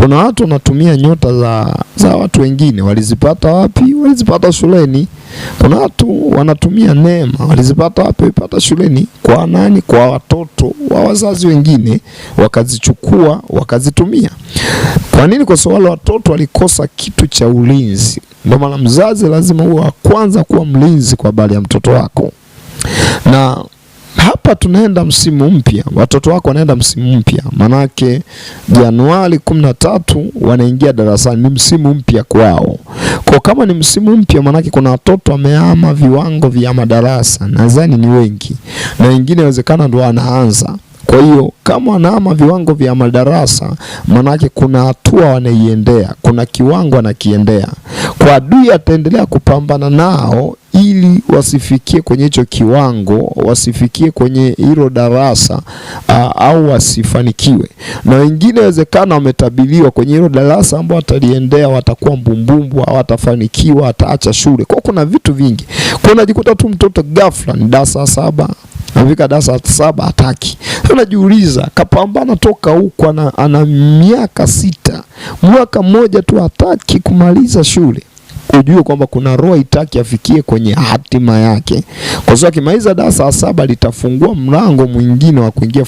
Kuna watu wanatumia nyota za watu wengine. Walizipata wapi? Walizipata shuleni. Kuna watu wanatumia neema. Walizipata wapi? Walizipata shuleni. Kwa nani? Kwa watoto wa wazazi wengine, wakazichukua wakazitumia. Kwa nini? Kwa sababu watoto walikosa kitu cha ulinzi. Ndio maana mzazi lazima uwe wa kwanza kuwa mlinzi kwa habari ya mtoto wako. Na hapa tunaenda msimu mpya, watoto wako wanaenda msimu mpya. Manake Januari 13 wanaingia darasani, ni msimu mpya kwao. Kwa kama ni msimu mpya, manake kuna watoto wamehama viwango vya madarasa. Nadhani ni wengi, na wengine inawezekana ndo wanaanza. Kwa hiyo kama wanahama viwango vya madarasa, manake kuna hatua wanaiendea, kuna kiwango wanakiendea. Kwa adui ataendelea kupambana nao ili wasifikie kwenye hicho kiwango, wasifikie kwenye hilo darasa, au wasifanikiwe. Na wengine inawezekana wametabiliwa kwenye hilo darasa ambao wataliendea, watakuwa mbumbumbu, hawatafanikiwa, ataacha shule. Kwa kuna vitu vingi. Kwa unajikuta tu mtoto ghafla ni darasa 7, anafika darasa 7 hataki. Unajiuliza, kapambana toka huko, ana miaka 6, mwaka mmoja tu hataki kumaliza shule. Ujue kwamba kuna roho itaki afikie kwenye hatima yake. Kwa sababu akimaliza darasa 7 litafungua mlango mwingine wa kuingia